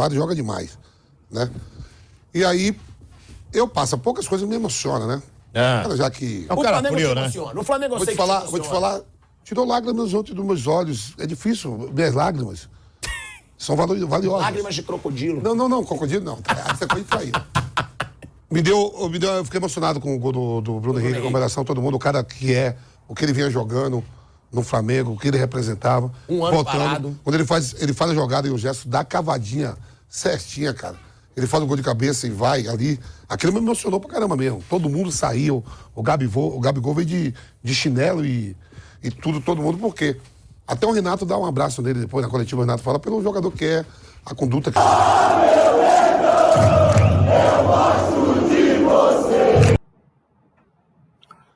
Soares joga demais, né? E aí, eu passo, poucas coisas me emocionam, né? Cara, já que... O Flamengo te emociona. O Flamengo eu sei que te emociona. Vou te falar, tirou lágrimas dos meus olhos. É difícil, minhas lágrimas são valiosas. Lágrimas de crocodilo. Não, crocodilo não. Essa coisa de traíra. Eu fiquei emocionado com o gol do Bruno Henrique, a comemoração, todo mundo, o cara que é, o que ele vinha jogando no Flamengo, o que ele representava. Um ano parado. Quando ele faz a jogada e o gesto da cavadinha certinha, cara. Ele faz o gol de cabeça e vai ali. Aquilo me emocionou pra caramba mesmo. Todo mundo saiu. O Gabigol veio de chinelo e tudo, todo mundo, por quê? Até o Renato dá um abraço nele depois, na coletiva, o Renato fala pelo jogador que é, a conduta que...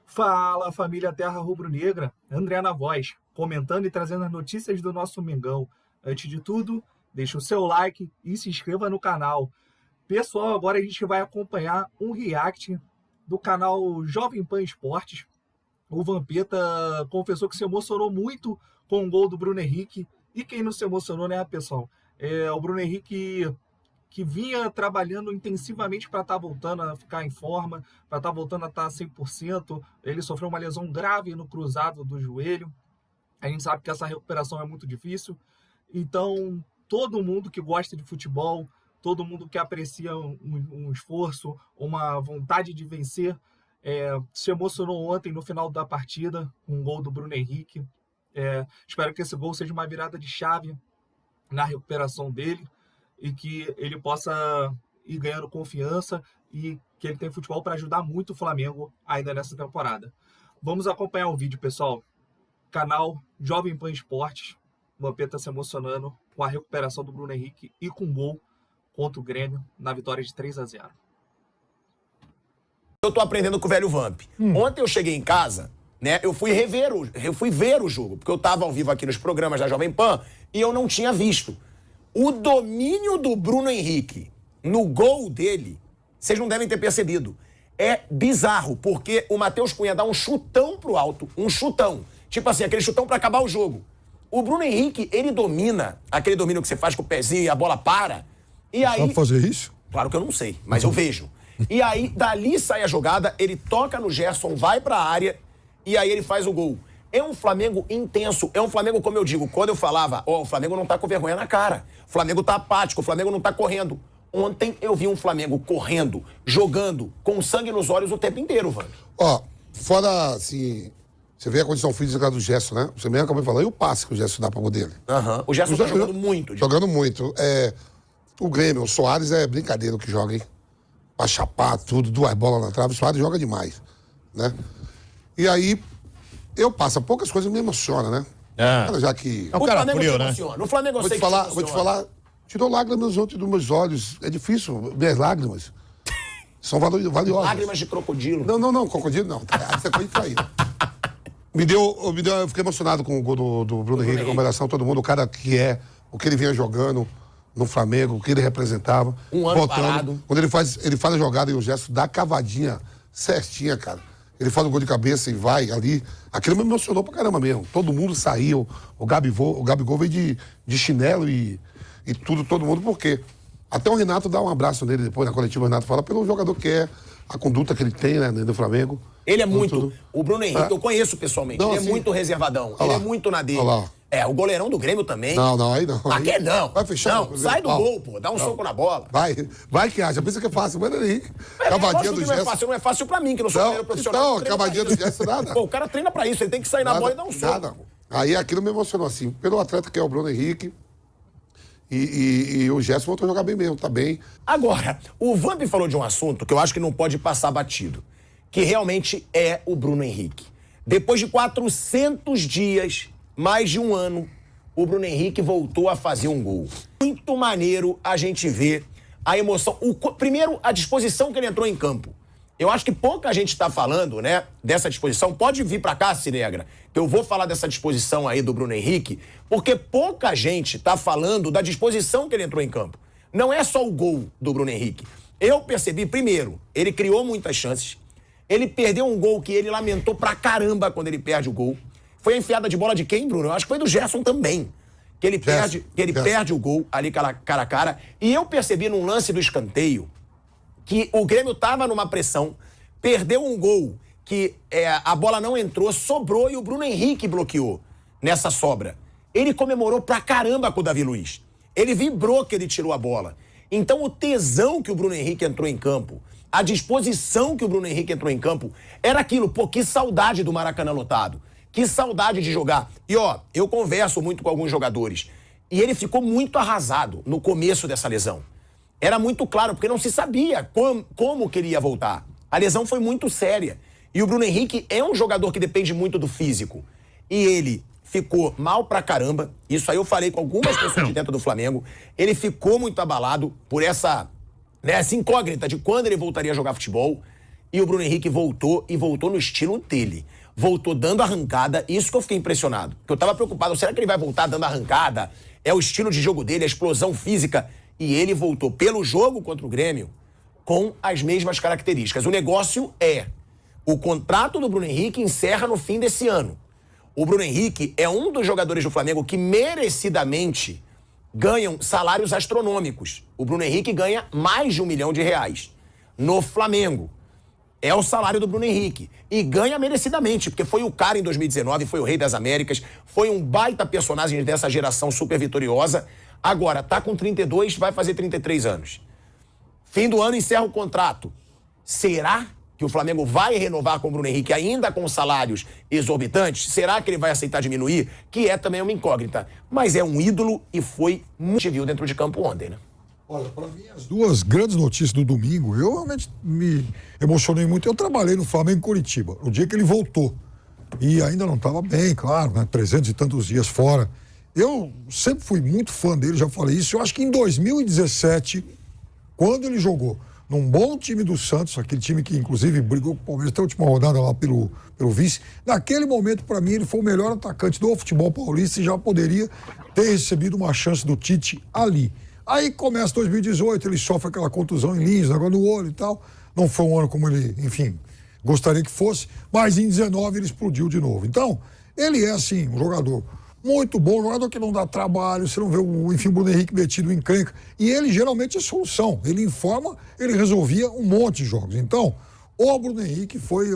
Fala, família Terra Rubro-Negra, André na voz, comentando e trazendo as notícias do nosso Mengão. Antes de tudo, deixa o seu like e se inscreva no canal. Pessoal, agora a gente vai acompanhar um react do canal Jovem Pan Esportes. O Vampeta confessou que se emocionou muito com o gol do Bruno Henrique. E quem não se emocionou, né, pessoal? O Bruno Henrique que vinha trabalhando intensivamente para estar voltando a ficar em forma, para estar voltando a estar 100%. Ele sofreu uma lesão grave no cruzado do joelho. A gente sabe que essa recuperação é muito difícil. Então, todo mundo que gosta de futebol, todo mundo que aprecia um esforço, uma vontade de vencer, se emocionou ontem no final da partida, com o gol do Bruno Henrique. Espero que esse gol seja uma virada de chave na recuperação dele e que ele possa ir ganhando confiança e que ele tem futebol para ajudar muito o Flamengo ainda nessa temporada. Vamos acompanhar o vídeo, pessoal. Canal Jovem Pan Esportes. O Vampeta se emocionando com a recuperação do Bruno Henrique e com o gol contra o Grêmio na vitória de 3-0. Eu tô aprendendo com o velho Vamp. Ontem eu cheguei em casa, né? Eu fui ver o jogo, porque eu tava ao vivo aqui nos programas da Jovem Pan e eu não tinha visto. O domínio do Bruno Henrique no gol dele, vocês não devem ter percebido. É bizarro, porque o Matheus Cunha dá um chutão pro alto, um chutão. Tipo assim, aquele chutão pra acabar o jogo. O Bruno Henrique, ele domina, aquele domínio que você faz com o pezinho e a bola para. E aí... Sabe fazer isso? Claro que eu não sei, mas eu vejo. E aí, dali sai a jogada, ele toca no Gerson, vai pra área e aí ele faz o gol. É um Flamengo intenso, é um Flamengo, como eu digo, quando eu falava, o Flamengo não tá com vergonha na cara, o Flamengo tá apático, o Flamengo não tá correndo. Ontem eu vi um Flamengo correndo, jogando, com sangue nos olhos o tempo inteiro, Vando. Fora, assim, você vê a condição física do Gerson, né? Você mesmo acabou de falar, e o passe que o Gerson dá pra gol dele? O Gerson tá jogando muito. Jogando muito. O Grêmio, o Soares é brincadeira o que joga, hein? Pra chapar tudo, 2 bolas na trave, o Soares joga demais, né? E aí, eu passo, poucas coisas me emocionam, né? Cara, já que... O Flamengo te emociona. O Flamengo eu sei que te emociona. Vou te falar, tirou lágrimas dos meus olhos. É difícil, minhas lágrimas são valiosas. Lágrimas de crocodilo. Não, crocodilo não. Essa coisa de traíra. Eu fiquei emocionado com o gol do Bruno Henrique, a comemoração, todo mundo, o cara que é, o que ele vinha jogando no Flamengo, o que ele representava. Um ano parado. Quando ele faz a jogada e o gesto da cavadinha certinha, cara. Ele faz o gol de cabeça e vai ali. Aquilo me emocionou pra caramba mesmo. Todo mundo saiu. O Gabigol veio de chinelo e tudo, todo mundo, por quê? Até o Renato dá um abraço nele depois, na coletiva, o Renato fala pelo jogador que é, a conduta que ele tem, né, do Flamengo. Ele é muito... O Bruno Henrique, eu conheço pessoalmente. Ele é muito reservadão. Ele é muito na dele. O goleirão do Grêmio também. Aí não. Aqui não. Vai fechar. Não, sai do gol, pô. Dá um soco na bola. Vai que acha. Pensa que é fácil. Mas aí, cavadinha do gesto. Não é fácil pra mim, que não sou goleiro profissional. Então, cavadinha do gesto, nada. Pô, o cara treina pra isso. Ele tem que sair na bola e dar um soco. Nada. Aí aquilo me emocionou, assim. Pelo atleta que é o Bruno Henrique. E o Gerson voltou a jogar bem mesmo, tá bem. Agora, o Vamp falou de um assunto que eu acho que não pode passar batido. Que realmente é o Bruno Henrique. Depois de 400 dias, mais de um ano, o Bruno Henrique voltou a fazer um gol. Muito maneiro a gente ver a emoção. Primeiro, a disposição que ele entrou em campo. Eu acho que pouca gente está falando, né, dessa disposição. Pode vir para cá, Cinegra, que eu vou falar dessa disposição aí do Bruno Henrique, porque pouca gente está falando da disposição que ele entrou em campo. Não é só o gol do Bruno Henrique. Eu percebi, primeiro, ele criou muitas chances. Ele perdeu um gol que ele lamentou pra caramba quando ele perde o gol. Foi a enfiada de bola de quem, Bruno? Eu acho que foi do Gerson também. que ele perde o gol ali cara a cara. E eu percebi num lance do escanteio que o Grêmio estava numa pressão, perdeu um gol que a bola não entrou, sobrou e o Bruno Henrique bloqueou nessa sobra. Ele comemorou pra caramba com o Davi Luiz. Ele vibrou que ele tirou a bola. Então o tesão que o Bruno Henrique entrou em campo, a disposição que o Bruno Henrique entrou em campo, era aquilo. Pô, que saudade do Maracanã lotado. Que saudade de jogar. E ó, eu converso muito com alguns jogadores. E ele ficou muito arrasado no começo dessa lesão. Era muito claro, porque não se sabia como que ele ia voltar. A lesão foi muito séria. E o Bruno Henrique é um jogador que depende muito do físico. E ele ficou mal pra caramba. Isso aí eu falei com algumas pessoas de dentro do Flamengo. Ele ficou muito abalado por essa incógnita de quando ele voltaria a jogar futebol. E o Bruno Henrique voltou no estilo dele. Voltou dando arrancada. Isso que eu fiquei impressionado. Porque eu tava preocupado. Será que ele vai voltar dando arrancada? É o estilo de jogo dele, a explosão física. E ele voltou pelo jogo contra o Grêmio com as mesmas características. O negócio é: o contrato do Bruno Henrique encerra no fim desse ano. O Bruno Henrique é um dos jogadores do Flamengo que merecidamente ganham salários astronômicos. O Bruno Henrique ganha mais de R$1 milhão no Flamengo. É o salário do Bruno Henrique. E ganha merecidamente, porque foi o cara em 2019, foi o Rei das Américas, foi um baita personagem dessa geração super vitoriosa. Agora, tá com 32, vai fazer 33 anos. Fim do ano, encerra o contrato. Será que o Flamengo vai renovar com o Bruno Henrique ainda com salários exorbitantes? Será que ele vai aceitar diminuir? Que é também uma incógnita. Mas é um ídolo e foi muito viu dentro de campo ontem, né? Olha, para mim, as duas grandes notícias do domingo, eu realmente me emocionei muito. Eu trabalhei no Flamengo em Curitiba, no dia que ele voltou. E ainda não estava bem, claro, né? 300 e tantos dias fora. Eu sempre fui muito fã dele, já falei isso. Eu acho que em 2017, quando ele jogou num bom time do Santos, aquele time que inclusive brigou com o Palmeiras até a última rodada lá pelo vice, naquele momento, para mim, ele foi o melhor atacante do futebol paulista e já poderia ter recebido uma chance do Tite ali. Aí começa 2018, ele sofre aquela contusão em Lins, agora no olho e tal. Não foi um ano como ele, enfim, gostaria que fosse, mas em 19 ele explodiu de novo. Então, ele é, assim, um jogador muito bom, um jogador que não dá trabalho, você não vê o Bruno Henrique metido em encrenca. E ele geralmente é solução. Ele informa, ele resolvia um monte de jogos. Então, o Bruno Henrique foi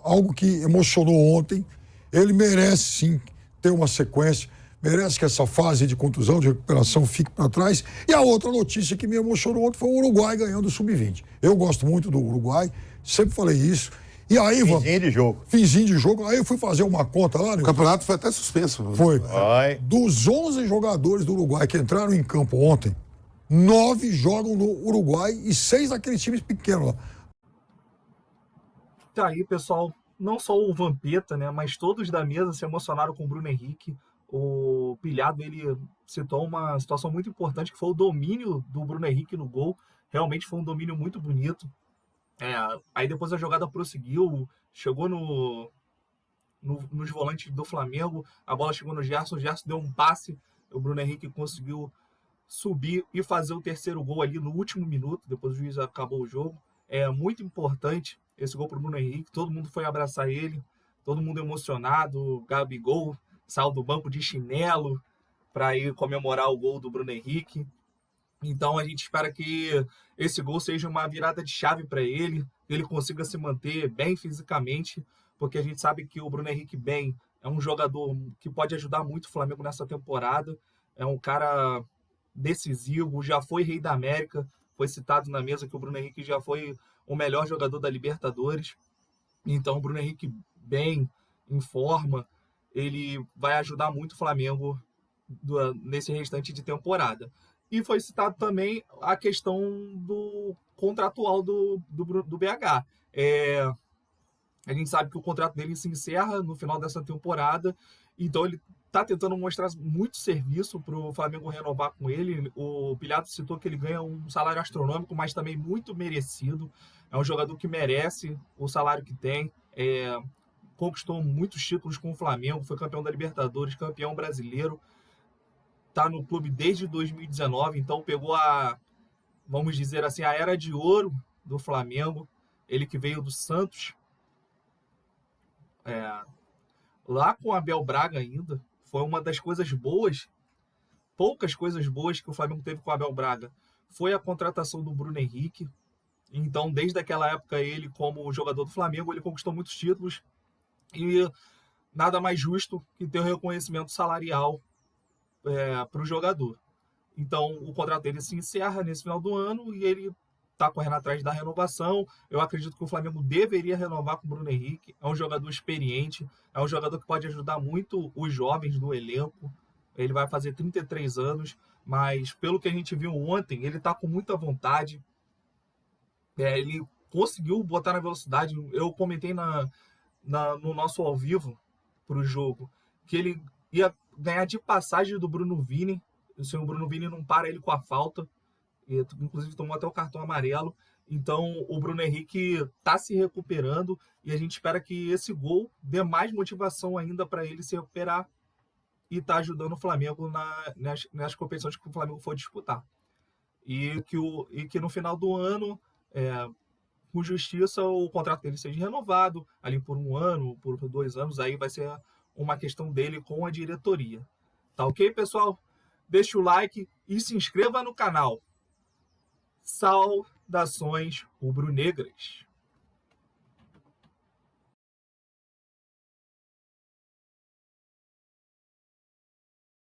algo que emocionou ontem. Ele merece, sim, ter uma sequência. Merece que essa fase de contusão, de recuperação fique para trás. E a outra notícia que me emocionou ontem foi o Uruguai ganhando o Sub-20. Eu gosto muito do Uruguai, sempre falei isso. E aí, Finzinho de jogo. Finzinho de jogo. Aí eu fui fazer uma conta lá. O campeonato foi até suspenso. Foi. Vai. Dos 11 jogadores do Uruguai que entraram em campo ontem, 9 jogam no Uruguai e 6 daqueles times pequenos lá. Tá aí, pessoal. Não só o Vampeta, né? Mas todos da mesa se emocionaram com o Bruno Henrique. O Pilhado, ele citou uma situação muito importante, que foi o domínio do Bruno Henrique no gol. Realmente foi um domínio muito bonito. Aí depois a jogada prosseguiu, chegou nos volantes do Flamengo, a bola chegou no Gerson, o Gerson deu um passe, o Bruno Henrique conseguiu subir e fazer o terceiro gol ali no último minuto, depois o juiz acabou o jogo. É muito importante esse gol para o Bruno Henrique, todo mundo foi abraçar ele, todo mundo emocionado, o Gabigol saiu do banco de chinelo para ir comemorar o gol do Bruno Henrique. Então a gente espera que esse gol seja uma virada de chave para ele, que ele consiga se manter bem fisicamente, porque a gente sabe que o Bruno Henrique bem é um jogador que pode ajudar muito o Flamengo nessa temporada, é um cara decisivo, já foi Rei da América, foi citado na mesa que o Bruno Henrique já foi o melhor jogador da Libertadores. Então o Bruno Henrique bem, em forma, ele vai ajudar muito o Flamengo nesse restante de temporada. E foi citado também a questão do contratual do BH. A gente sabe que o contrato dele se encerra no final dessa temporada, então ele está tentando mostrar muito serviço para o Flamengo renovar com ele. O Pilhado citou que ele ganha um salário astronômico, mas também muito merecido. É um jogador que merece o salário que tem. Conquistou muitos títulos com o Flamengo, foi campeão da Libertadores, campeão brasileiro. Está no clube desde 2019, então pegou vamos dizer assim, a era de ouro do Flamengo. Ele que veio do Santos, lá com o Abel Braga ainda. Foi uma das coisas boas poucas coisas boas que o Flamengo teve com o Abel Braga foi a contratação do Bruno Henrique. Então, desde aquela época, ele, como jogador do Flamengo, ele conquistou muitos títulos e nada mais justo que ter um reconhecimento salarial para o jogador. Então, o contrato dele se encerra nesse final do ano e ele está correndo atrás da renovação. Eu acredito que o Flamengo deveria renovar com o Bruno Henrique. É um jogador experiente, é um jogador que pode ajudar muito os jovens do elenco. Ele vai fazer 33 anos, mas pelo que a gente viu ontem, ele está com muita vontade. Ele conseguiu botar na velocidade. Eu comentei no nosso ao vivo para o jogo que ele ia ganhar de passagem do Bruno Vini. Se o Bruno Vini não para ele com a falta, e, inclusive tomou até o cartão amarelo. Então o Bruno Henrique está se recuperando e a gente espera que esse gol dê mais motivação ainda para ele se recuperar e tá ajudando o Flamengo nas competições que o Flamengo for disputar. E que no final do ano, com justiça, o contrato dele seja renovado, ali por 1 ano, por 2 anos, aí vai ser uma questão dele com a diretoria. Tá ok, pessoal? Deixa o like e se inscreva no canal. Saudações rubro-negras!